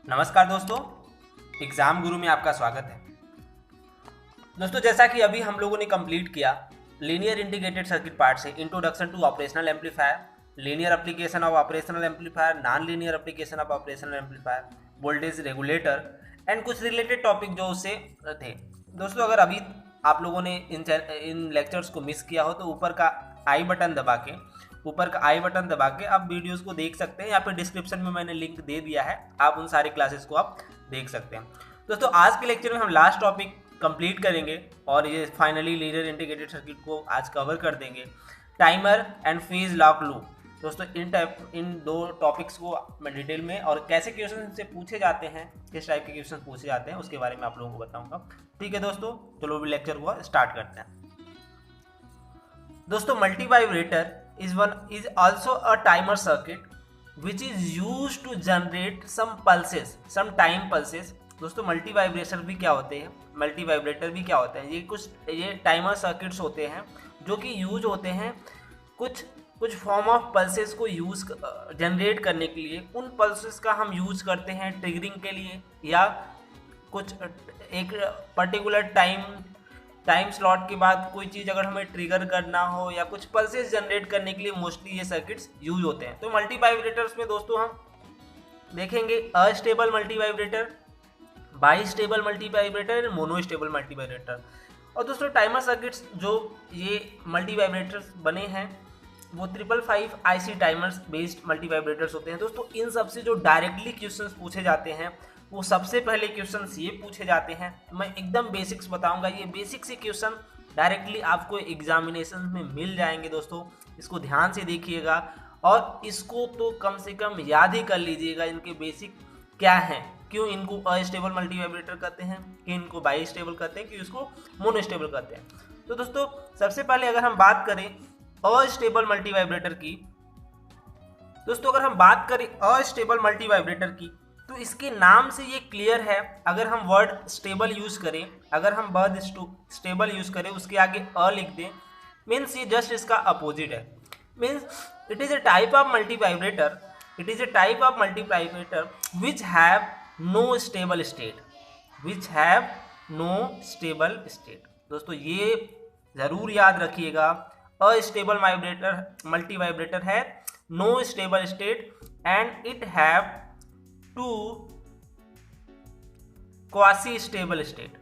नमस्कार दोस्तों, एग्ज़ाम गुरु में आपका स्वागत है। दोस्तों, जैसा कि अभी हम लोगों ने कंप्लीट किया लीनियर इंटीग्रेटेड सर्किट पार्ट से introduction to operational amplifier, linear application of operational amplifier, non linear application of operational amplifier, voltage regulator and कुछ रिलेटेड टॉपिक जो उससे थे। दोस्तों, अगर अभी आप लोगों ने इन लेक्चर्स को मिस किया हो तो ऊपर का आई बटन दबा के आप वीडियोस को देख सकते हैं, या फिर डिस्क्रिप्शन में मैंने लिंक दे दिया है, आप उन सारी क्लासेस को आप देख सकते हैं। दोस्तों, आज के लेक्चर में हम लास्ट टॉपिक कंप्लीट करेंगे और ये फाइनली लीनियर इंटीग्रेटेड सर्किट को आज कवर कर देंगे, timer and phase lock loop. दोस्तों, इन दो टॉपिक्स को मैं डिटेल में और कैसे क्वेश्चन से पूछे जाते हैं, किस टाइप के क्वेश्चन पूछे जाते हैं, उसके बारे में आप लोगों को बताऊंगा। ठीक है दोस्तों, चलो भी लेक्चर को स्टार्ट करते हैं। दोस्तों, multi vibrator is also a timer circuit which is used to generate some time pulses। दोस्तों, मल्टी वाइब्रेटर भी क्या होते हैं? ये टाइमर सर्किट्स होते हैं जो कि यूज होते हैं कुछ फॉर्म ऑफ पल्सेस को यूज जनरेट करने के लिए। उन पल्सेस का हम यूज करते हैं ट्रिगरिंग के लिए, या कुछ एक पर्टिकुलर टाइम स्लॉट के बाद कोई चीज़ अगर हमें ट्रिगर करना हो, या कुछ पल्सेस जनरेट करने के लिए मोस्टली ये सर्किट्स यूज होते हैं। तो मल्टी वाइब्रेटर्स में दोस्तों हम देखेंगे astable multi vibrator, by stable multi vibrator, mono stable multi vibrator. और दोस्तों, टाइमर सर्किट्स जो ये मल्टी वाइब्रेटर्स बने हैं वो 555 IC timers based multi vibrators होते हैं। दोस्तों, इन सबसे जो डायरेक्टली क्वेश्चंस पूछे जाते हैं वो सबसे पहले क्वेश्चंस ये पूछे जाते हैं, मैं एकदम बेसिक्स बताऊंगा। ये बेसिक से क्वेश्चन डायरेक्टली आपको एग्जामिनेशन में मिल जाएंगे। दोस्तों, इसको ध्यान से देखिएगा और इसको तो कम से कम याद ही कर लीजिएगा, इनके बेसिक क्या हैं, क्यों इनको अस्टेबल मल्टी वाइब्रेटर कहते हैं, क्यों इनको बाई स्टेबल कहते हैं, क्यों इसको मोनो स्टेबल कहते हैं। तो दोस्तों, सबसे पहले अगर हम बात करें अस्टेबल मल्टी वाइब्रेटर की, तो इसके नाम से ये क्लियर है। अगर हम वर्ड स्टेबल यूज करें, उसके आगे अ लिख दें, मीन्स ये जस्ट इसका अपोजिट है। Means it is a type of multivibrator which have no stable state. दोस्तों, ये जरूर याद रखिएगा, अस्टेबल मल्टी वाइब्रेटर है no stable state and it have two quasi stable state.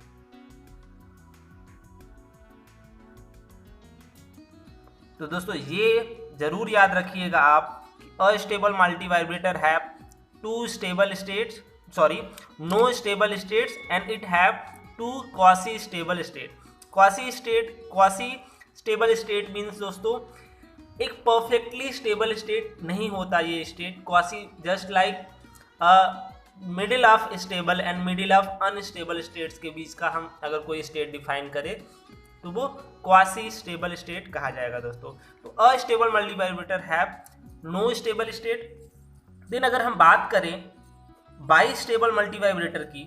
तो दोस्तों, ये जरूर याद रखिएगा आप, astable multivibrator have no stable states and it have two quasi stable state. Quasi stable state means दोस्तों एक परफेक्टली स्टेबल स्टेट नहीं होता ये state. Quasi just like middle of stable and middle of unstable states के बीच का हम अगर कोई स्टेट डिफाइन करें तो वो क्वासी स्टेबल स्टेट कहा जाएगा। दोस्तों, तो astable multivibrator have no stable state. Then अगर हम बात करें बाई स्टेबल मल्टी वाइब्रेटर की,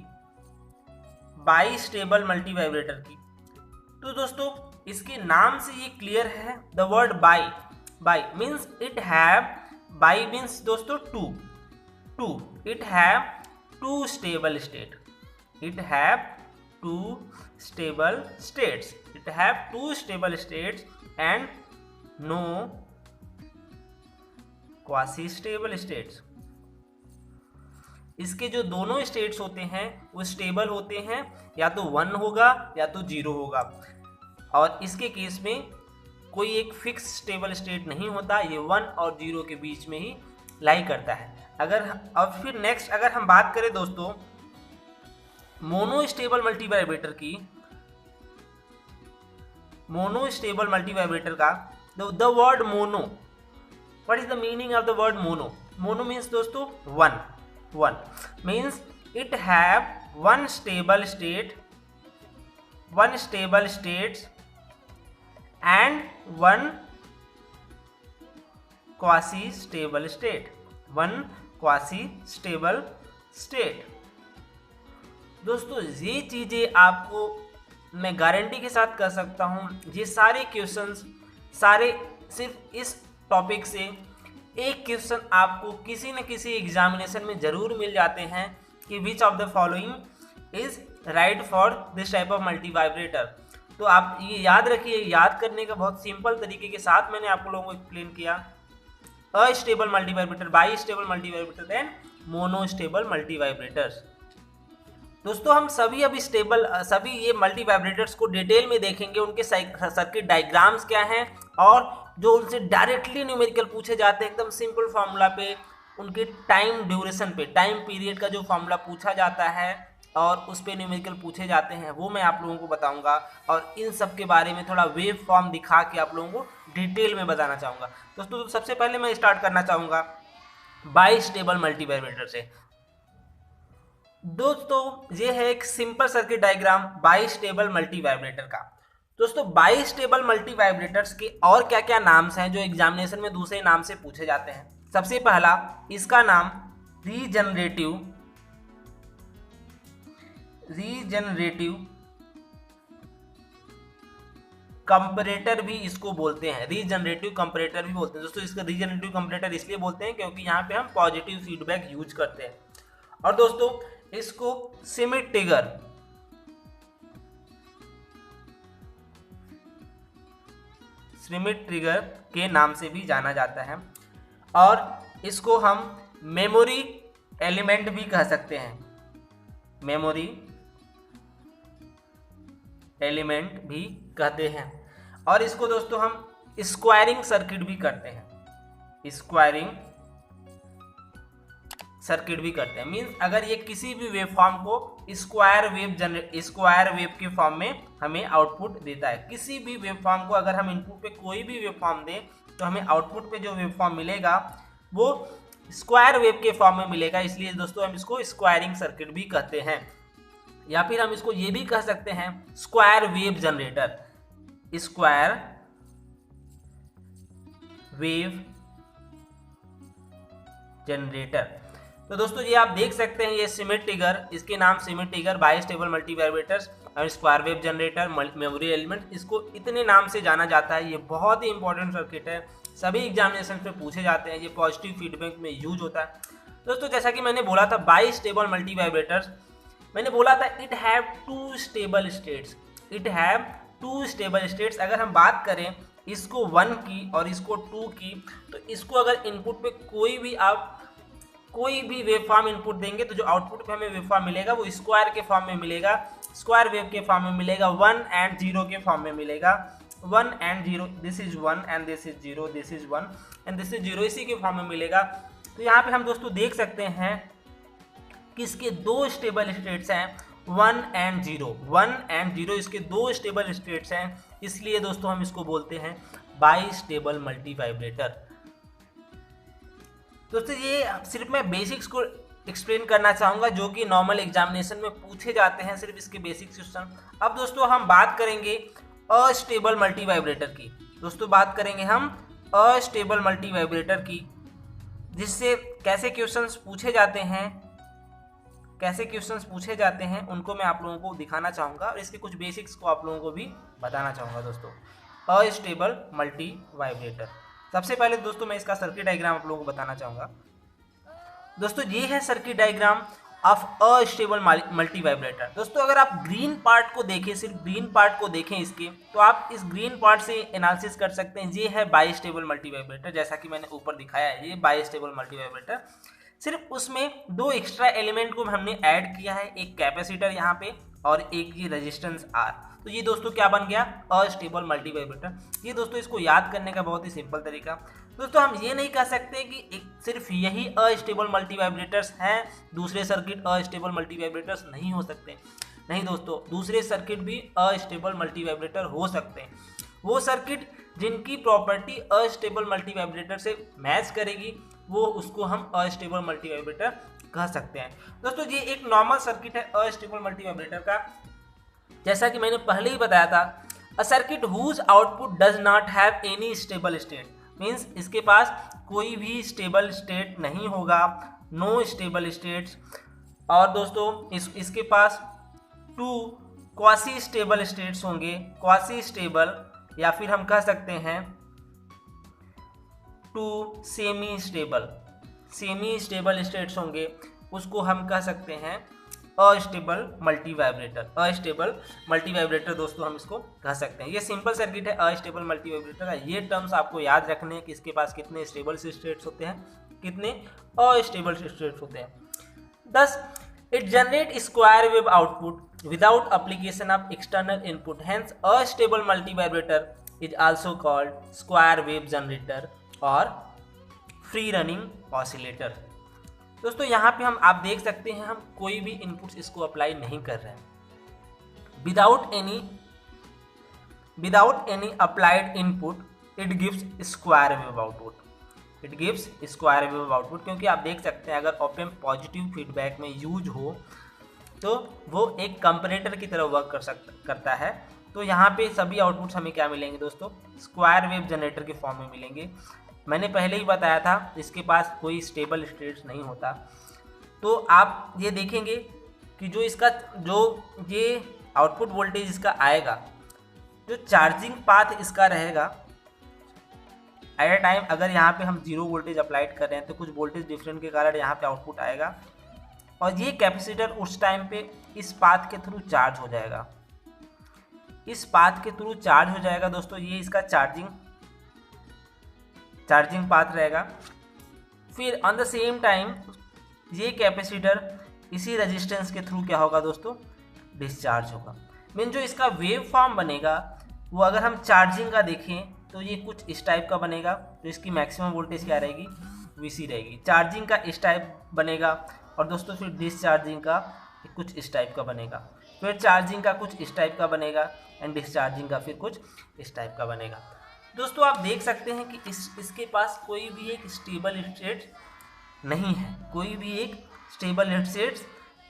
तो दोस्तों इसके नाम से ये क्लियर है, the word by means it have, by means दोस्तों to, it have two stable states and no quasi stable states। इसके जो दोनों स्टेट्स होते हैं वो स्टेबल होते हैं, या तो 1 होगा या तो 0 होगा, और इसके केस में कोई एक फिक्स स्टेबल स्टेट नहीं होता, ये 1 और 0 के बीच में ही लाई करता है। अब फिर नेक्स्ट अगर हम बात करें दोस्तों मोनो स्टेबल मल्टी वाइब्रेटर का, the word mono, what is the meaning of the word mono? Mono means दोस्तों one means it have one stable states and one quasi stable state. दोस्तों, ये चीजें आपको मैं गारंटी के साथ कर सकता हूं, ये सारे क्वेश्चंस सिर्फ इस टॉपिक से एक क्वेश्चन आपको किसी न किसी एग्जामिनेशन में जरूर मिल जाते हैं। कि which of the following is right for this type of multi vibrator. तो आप ये याद रखिए, याद करने का बहुत सिंपल तरीके के साथ मैंने आप लोगों को एक्सप्लेन किया। Astable multi vibrator, by stable multi vibrator and monostable multi vibrators. दोस्तों हम सभी अब सभी ये मल्टी वाइब्रेटर्स को डिटेल में देखेंगे, उनके सर्किट डायग्राम्स क्या हैं, और जो उनसे डायरेक्टली न्यूमेरिकल पूछे जाते हैं एकदम सिंपल फार्मूला पे, उनके टाइम ड्यूरेशन पे, टाइम पीरियड का जो फार्मूला पूछा जाता है और उस पे न्यूमेरिकल पूछे जाते हैं, वो मैं आप लोगों को बताऊंगा। और इन सब के बारे में थोड़ा वेव फॉर्म दिखा के आप लोगों को डिटेल में बताना चाहूँगा। दोस्तों तो सबसे पहले मैं स्टार्ट करना चाहूँगा बाई स्टेबल मल्टी वाइब्रेटर से। दोस्तों ये है एक simple circuit diagram by stable multivibrator का। दोस्तों बाई स्टेबल मल्टी वाइब्रेटर्स के और क्या क्या नाम्स हैं जो एग्जामिनेशन में दूसरे नाम से पूछे जाते हैं। सबसे पहला, इसका नाम रीजनरेटिव कंपैरेटर भी इसको बोलते हैं, रीजनरेटिव कंपैरेटर भी बोलते हैं। दोस्तों इसका रीजनरेटिव कंपैरेटर इसलिए बोलते हैं क्योंकि यहाँ पे हम पॉजिटिव फीडबैक यूज करते हैं। और दोस्तों इसको श्मिट ट्रिगर के नाम से भी जाना जाता है, और इसको हम मेमोरी एलिमेंट भी कह सकते हैं, मेमोरी एलिमेंट भी कहते हैं। और इसको दोस्तों हम स्क्वायरिंग सर्किट भी करते हैं, स्क्वायरिंग सर्किट भी करते हैं। मींस अगर ये किसी भी वेव फॉर्म को स्क्वायर वेव के फॉर्म में हमें आउटपुट देता है, किसी भी वेव फॉर्म को अगर हम इनपुट पे कोई भी वेव फॉर्म दें तो हमें आउटपुट पे जो वेव फॉर्म मिलेगा वो स्क्वायर वेव के फॉर्म में मिलेगा, इसलिए दोस्तों हम इसको स्क्वायरिंग सर्किट भी कहते हैं। या फिर हम इसको ये भी कह सकते हैं square wave generator, square wave generator. तो दोस्तों ये आप देख सकते हैं, ये श्मिट ट्रिगर, इसके नाम Schmitt trigger, bistable multivibrators और square wave generator, memory element, इसको इतने नाम से जाना जाता है। ये बहुत ही इंपॉर्टेंट सर्किट है, सभी एग्जामिनेशन में पूछे जाते हैं, ये पॉजिटिव फीडबैक में यूज होता है। दोस्तों जैसा कि मैंने बोला था बाई स्टेबल मल्टी वाइब्रेटर्स, मैंने बोला था it have two stable states, it have two stable states. अगर हम बात करें इसको 1 की और इसको 2 की, तो इसको अगर इनपुट पे कोई भी वेव फॉर्म इनपुट देंगे तो जो आउटपुट पे हमें वेव फॉर्म मिलेगा वो स्क्वायर के फॉर्म में मिलेगा, स्क्वायर वेव के फॉर्म में मिलेगा, 1 एंड 0 के फॉर्म में मिलेगा, 1 and 0, this is 1 and this is 0, this is 1 and this is 0, इसी के फॉर्म में मिलेगा। तो यहाँ पे हम दोस्तों देख सकते हैं कि इसके दो स्टेबल स्टेट्स हैं, 1 एंड 0, 1 एंड 0 इसके दो स्टेबल स्टेट्स हैं, इसलिए दोस्तों हम इसको बोलते हैं बाई स्टेबल मल्टी वाइब्रेटर। दोस्तों ये सिर्फ मैं बेसिक्स को एक्सप्लेन करना चाहूँगा जो कि नॉर्मल एग्जामिनेशन में पूछे जाते हैं, सिर्फ इसके बेसिक क्वेश्चन। अब दोस्तों हम बात करेंगे अस्टेबल मल्टी वाइब्रेटर की। दोस्तों बात करेंगे हम अस्टेबल मल्टी वाइब्रेटर की, जिससे कैसे क्वेश्चंस पूछे जाते हैं, उनको मैं आप लोगों को दिखाना चाहूँगा और इसके कुछ बेसिक्स को आप लोगों को भी बताना चाहूँगा। दोस्तों अस्टेबल मल्टी वाइब्रेटर, सबसे पहले दोस्तों मैं इसका सर्किट डायग्राम आप लोगों को बताना चाहूँगा। दोस्तों ये है circuit diagram of astable multi vibrator. दोस्तों अगर आप ग्रीन पार्ट को देखें, सिर्फ ग्रीन पार्ट को देखें इसके, तो आप इस ग्रीन पार्ट से एनालिसिस कर सकते हैं। ये है बाई स्टेबल मल्टी वाइब्रेटर, जैसा कि मैंने ऊपर दिखाया है, ये बाई स्टेबल मल्टी वाइब्रेटर। सिर्फ उसमें दो एक्स्ट्रा एलिमेंट को हमने ऐड किया है, एक कैपेसिटर यहाँ पे और एक ये रेजिस्टेंस आर। तो ये दोस्तों क्या बन गया, अस्टेबल मल्टी वाइब्रेटर। ये दोस्तों इसको याद करने का बहुत ही सिंपल तरीका। दोस्तों हम ये नहीं कह सकते कि सिर्फ यही अस्टेबल मल्टी वाइब्रेटर्स हैं, दूसरे सर्किट अस्टेबल मल्टी वाइब्रेटर्स नहीं हो सकते। नहीं दोस्तों, दूसरे सर्किट भी अस्टेबल मल्टी वाइब्रेटर हो सकते हैं। वो सर्किट जिनकी प्रॉपर्टी अस्टेबल मल्टी वाइब्रेटर से मैच करेगी, वो उसको हम अस्टेबल मल्टी वाइब्रेटर कह सकते हैं। दोस्तों ये एक नॉर्मल सर्किट है अस्टेबल मल्टी वाइब्रेटर का, जैसा कि मैंने पहले ही बताया था, a circuit whose output does not have any stable state, means इसके पास कोई भी स्टेबल स्टेट नहीं होगा, नो स्टेबल स्टेट्स। और दोस्तों इसके पास 2 क्वासी स्टेबल स्टेट्स होंगे, क्वासी स्टेबल, या फिर हम कह सकते हैं 2 सेमी स्टेबल स्टेट्स होंगे। उसको हम कह सकते हैं astable multi vibrator. Astable multi vibrator दोस्तों हम इसको कह सकते हैं। ये सिंपल सर्किट है अस्टेबल मल्टी वाइब्रेटर का। ये टर्म्स आपको याद रखने हैं कि इसके पास कितने स्टेबल स्टेट्स होते हैं, कितने अस्टेबल स्टेट्स होते हैं। Thus, it generates square wave output without application of external input. Hence, a stable multivibrator is also called square wave generator or free running oscillator. दोस्तों यहाँ पे हम आप देख सकते हैं हम कोई भी इनपुट्स इसको अप्लाई नहीं कर रहे हैं। Without any applied input it gives square wave output. It gives square wave output, क्योंकि आप देख सकते हैं अगर ऑप एम्प पॉजिटिव फीडबैक में यूज हो तो वो एक कंपैरेटर की तरह वर्क करता है। तो यहाँ पे सभी आउटपुट्स हमें क्या मिलेंगे दोस्तों, स्क्वायर वेव जनरेटर के फॉर्म में मिलेंगे। मैंने पहले ही बताया था इसके पास कोई स्टेबल स्टेट्स नहीं होता। तो आप ये देखेंगे कि जो ये आउटपुट वोल्टेज इसका आएगा, जो चार्जिंग पाथ इसका रहेगा एट अ टाइम, अगर यहाँ पे हम 0 वोल्टेज अप्लाइड कर रहे हैं तो कुछ वोल्टेज डिफरेंस के कारण यहाँ पे आउटपुट आएगा, और ये कैपेसिटर उस टाइम पे इस पाथ के थ्रू चार्ज हो जाएगा। इस पाथ के थ्रू चार्ज हो जाएगा दोस्तों, ये इसका चार्जिंग पाथ रहेगा। फिर ऑन द सेम टाइम ये कैपेसिटर इसी रेजिस्टेंस के थ्रू क्या होगा दोस्तों, डिस्चार्ज होगा। मीन जो इसका वेव फॉर्म बनेगा वो अगर हम चार्जिंग का देखें तो ये कुछ इस टाइप का बनेगा। तो इसकी मैक्सिमम वोल्टेज क्या रहेगी, Vc रहेगी। चार्जिंग का इस टाइप बनेगा, और दोस्तों फिर डिस्चार्जिंग का कुछ इस टाइप का बनेगा। फिर चार्जिंग का कुछ इस टाइप का बनेगा, एंड डिस्चार्जिंग का फिर कुछ इस टाइप का बनेगा। दोस्तों आप देख सकते हैं कि इसके पास कोई भी एक स्टेबल स्टेट नहीं है, कोई भी एक स्टेबल स्टेट्स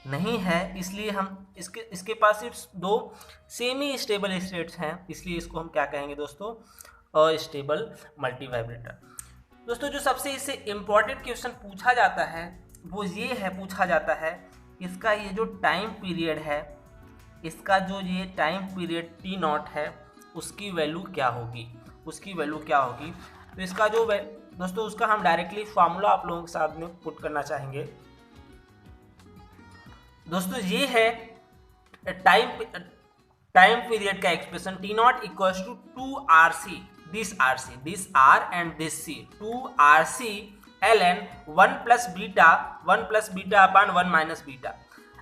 नहीं है। इसलिए हम इसके पास सिर्फ 2 सेमी स्टेबल स्टेट्स हैं, इसलिए इसको हम क्या कहेंगे दोस्तों, अस्टेबल मल्टी वाइब्रेटर। दोस्तों जो सबसे इससे इम्पॉर्टेंट क्वेश्चन पूछा जाता है वो ये है, पूछा जाता है इसका ये जो टाइम पीरियड है, इसका जो ये टाइम पीरियड T0 है उसकी वैल्यू क्या होगी, उसकी वैल्यू क्या होगी। तो इसका जो दोस्तों उसका हम डायरेक्टली फार्मूला आप लोगों के सामने पुट करना चाहेंगे। दोस्तों ये है टाइम पीरियड का expression T0 equals to 2RC, this R and this C, 2RC ln 1 plus beta upon 1 minus beta.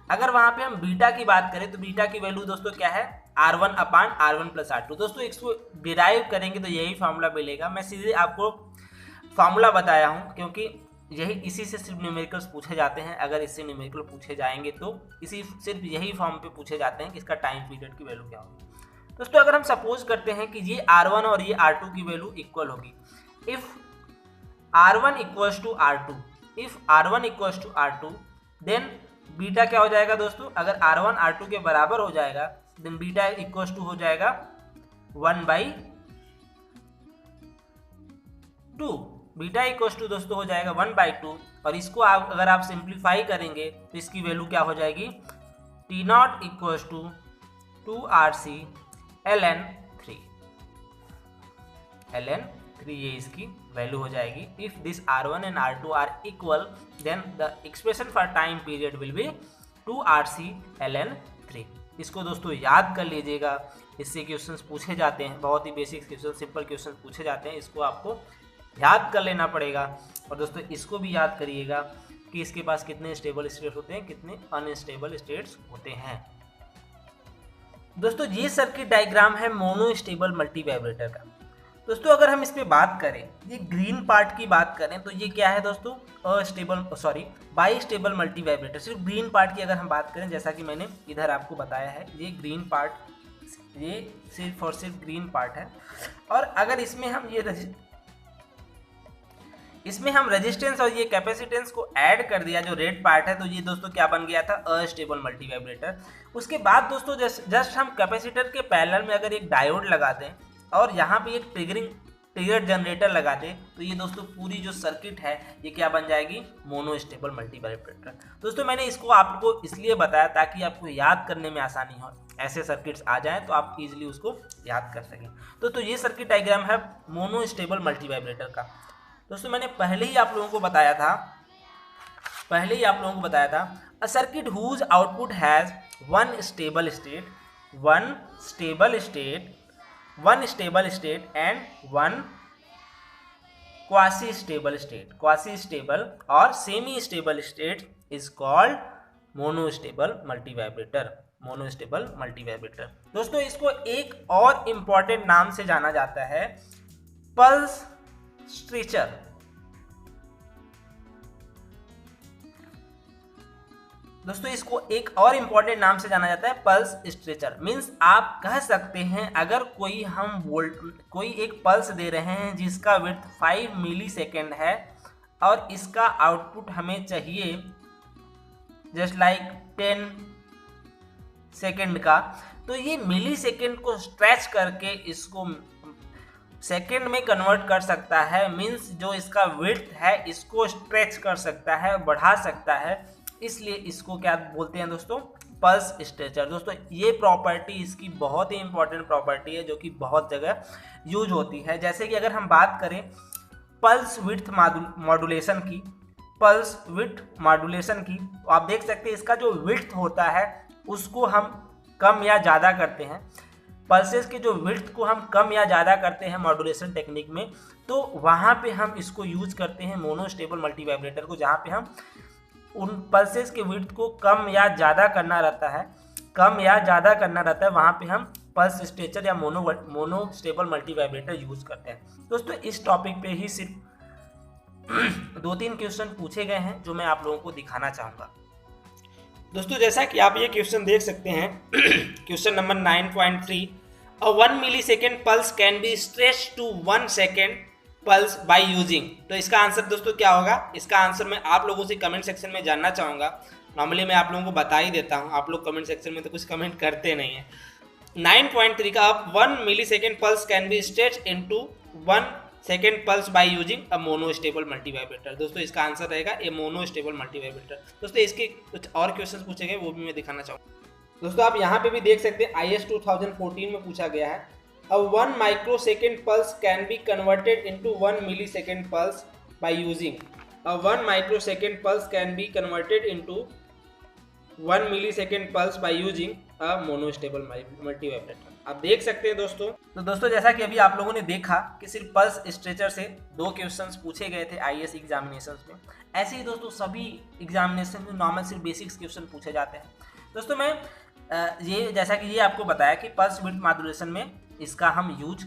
अगर वहां पे हम बीटा की बात करें तो बीटा की वैल्यू दोस्तों क्या है, R1 अपान R1 प्लस R2। दोस्तों इसको डिराइव करेंगे तो यही फार्मूला मिलेगा। मैं सीधे आपको फार्मूला बताया हूं क्योंकि इसी से सिर्फ न्यूमेरिकल्स पूछे जाते हैं। अगर इससे न्यूमेरिकल पूछे जाएंगे तो सिर्फ यही फॉर्म पे पूछे जाते हैं कि इसका टाइम पीरियड की वैल्यू क्या होगी। दोस्तों अगर हम सपोज करते हैं कि ये R1 और ये R2 की वैल्यू इक्वल होगी, if R1 equals to R2 then beta क्या हो जाएगा दोस्तों, अगर R1 R2 के बराबर हो जाएगा देन बीटा इक्वल्स टू हो जाएगा 1/2। बीटा इक्वल्स टू दोस्तों हो जाएगा 1/2, और इसको अगर आप सिंप्लीफाई करेंगे तो इसकी वैल्यू क्या हो जाएगी, T0 equals to 2RC ln 3 ये इसकी वैल्यू हो जाएगी। If this R1 and R2 are equal then the expression for time period will be 2RC ln 3। इसको दोस्तों याद कर लीजिएगा, इससे क्वेश्चंस पूछे जाते हैं, बहुत ही बेसिक क्वेश्चन, सिंपल क्वेश्चन पूछे जाते हैं, इसको आपको याद कर लेना पड़ेगा। और दोस्तों इसको भी याद करिएगा कि इसके पास कितने स्टेबल स्टेट्स होते हैं, कितने अनस्टेबल स्टेट्स होते हैं। दोस्तों ये सर्किट डायग्राम है मोनो स्टेबल मल्टी वाइब्रेटर का। दोस्तों अगर हम इस पे बात करें, ये ग्रीन पार्ट की बात करें तो ये क्या है दोस्तों, बाई स्टेबल मल्टी वाइब्रेटर। सिर्फ ग्रीन पार्ट की अगर हम बात करें, जैसा कि मैंने इधर आपको बताया है, ये ग्रीन पार्ट, ये सिर्फ और सिर्फ ग्रीन पार्ट है। और अगर इसमें हम रेजिस्टेंस और ये कैपेसिटेंस को ऐड कर दिया, जो रेड पार्ट है, तो ये दोस्तों क्या बन गया था, अस्टेबल मल्टी वाइब्रेटर। उसके बाद दोस्तों जस्ट हम कैपेसिटर के पैरेलल में अगर एक डायोड लगा दें और यहाँ पे एक ट्रिगर जनरेटर लगा दें, तो ये दोस्तों पूरी जो सर्किट है ये क्या बन जाएगी, मोनो स्टेबल मल्टी वाइब्रेटर। दोस्तों मैंने इसको आपको इसलिए बताया ताकि आपको याद करने में आसानी हो, ऐसे सर्किट्स आ जाएं तो आप इजीली उसको याद कर सकें। तो ये सर्किट डायग्राम है मोनो स्टेबल मल्टी वाइब्रेटर का। दोस्तों मैंने पहले ही आप लोगों को बताया था पहले ही आप लोगों को बताया था, a circuit whose output has one stable state and one quasi stable और semi stable state is called monostable multivibrator. दोस्तों इसको एक और इंपॉर्टेंट नाम से जाना जाता है, पल्स स्ट्रेचर। दोस्तों इसको एक और इंपॉर्टेंट नाम से जाना जाता है, पल्स स्ट्रेचर। मींस आप कह सकते हैं अगर कोई एक पल्स दे रहे हैं जिसका विड्थ 5 मिली सेकेंड है और इसका आउटपुट हमें चाहिए जस्ट लाइक 10 सेकेंड का, तो ये मिली सेकेंड को स्ट्रेच करके इसको सेकेंड में कन्वर्ट कर सकता है। मींस जो इसका विड्थ है इसको स्ट्रेच कर सकता है, बढ़ा सकता है, इसलिए इसको क्या बोलते हैं दोस्तों, पल्स स्ट्रेचर। दोस्तों ये प्रॉपर्टी इसकी बहुत ही इंपॉर्टेंट प्रॉपर्टी है जो कि बहुत जगह यूज होती है। जैसे कि अगर हम बात करें पल्स विड्थ मॉड्यूलेशन की, तो आप देख सकते हैं इसका जो विड्थ होता है उसको हम कम या ज़्यादा करते हैं, पल्सेस के जो विड्थ को हम कम या ज़्यादा करते हैं मॉड्यूलेशन टेक्निक में, तो वहाँ पे हम इसको यूज करते हैं मोनोस्टेबल मल्टीवाइब्रेटर को, जहाँ पे हम उन पल्सेस के विड्थ को कम या ज़्यादा करना रहता है, वहाँ पे हम पल्स स्ट्रेचर या मोनोस्टेबल मल्टीवाइब्रेटर यूज करते हैं। दोस्तों इस टॉपिक पे ही सिर्फ 2-3 क्वेश्चन पूछे गए हैं जो मैं आप लोगों को दिखाना चाहूँगा। दोस्तों जैसा कि आप ये क्वेश्चन देख सकते हैं, question number 9.3, a 1 millisecond pulse can be stretch to 1 second pulse by using. तो इसका आंसर दोस्तों क्या होगा, इसका आंसर मैं आप लोगों से कमेंट सेक्शन में जानना चाहूँगा। नॉर्मली मैं आप लोगों को बता ही देता हूँ, आप लोग कमेंट सेक्शन में तो कुछ कमेंट करते नहीं हैं। 9.3 का 1 millisecond pulse can be stretch into 1 second pulse by using a monostable multivibrator. दोस्तों इसका आंसर रहेगा ए मोनोस्टेबल मल्टीवाइब्रेटर। दोस्तों इसके कुछ और क्वेश्चन पूछे गए वो भी मैं दिखाना चाहूँगा। दोस्तों आप यहाँ पे भी देख सकते हैं IS 2014 में पूछा गया है, a 1 microsecond pulse can be converted into 1 millisecond pulse by using a 1 microsecond pulse can be converted into 1 millisecond pulse by using a monostable multivibrator। आप देख सकते हैं दोस्तों। तो दोस्तों जैसा कि अभी आप लोगों ने देखा कि सिर्फ पल्स स्ट्रेचर से 2 क्वेश्चंस पूछे गए थे IS एग्जामिनेशंस में, ऐसे ही दोस्तों सभी एग्जामिनेशन में नॉर्मल सिर्फ बेसिक्स क्वेश्चन पूछे जाते हैं। दोस्तों मैं ये जैसा कि ये आपको बताया कि पल्स विड्थ मॉड्यूलेशन में इसका हम यूज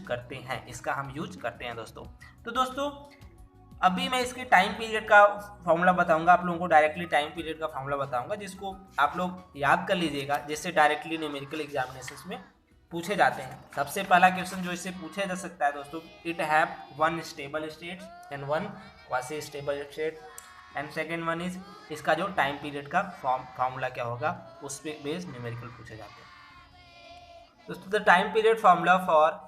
करते हैं दोस्तों। तो दोस्तों अभी मैं इसके टाइम पीरियड का फॉर्मूला बताऊंगा आप लोगों को, डायरेक्टली टाइम पीरियड का फॉर्मूला बताऊंगा जिसको आप लोग याद कर लीजिएगा, जिससे डायरेक्टली न्यूमेरिकल एग्जामिनेशंस में पूछे जाते हैं। सबसे पहला क्वेश्चन जो इससे पूछा जा सकता है दोस्तों, it have 1 stable state and 1 quasi stable state and second one is, इसका जो टाइम पीरियड का फॉर्मूला क्या होगा उस पर बेस्ड न्यूमेरिकल पूछे जाते हैं। दोस्तों the time period formula for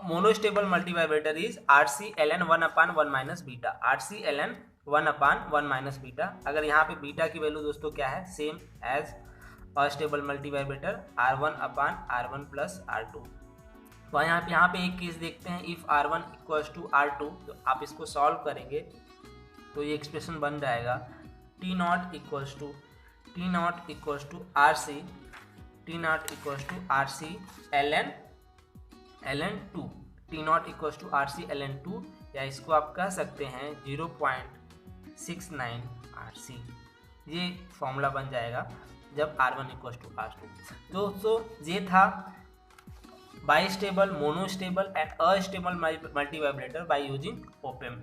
monostable multivibrator is RC ln 1/1 minus beta, RC ln 1/1 minus beta. अगर यहाँ पे बीटा की वैल्यू दोस्तों क्या है, same as astable multivibrator R1/R1 plus R2। तो यहाँ पे एक केस देखते हैं, if R1 equals to R2, तो आप इसको सॉल्व करेंगे तो ये एक्सप्रेशन बन जाएगा T0 equals to RC ln 2, T0 equals to RC ln 2, या इसको आप कह सकते हैं 0.69 RC। ये फॉर्मूला बन जाएगा जब R1 इक्वल्स टू R2। दोस्तों ये था bistable, monostable and astable multivibrator by using op amp.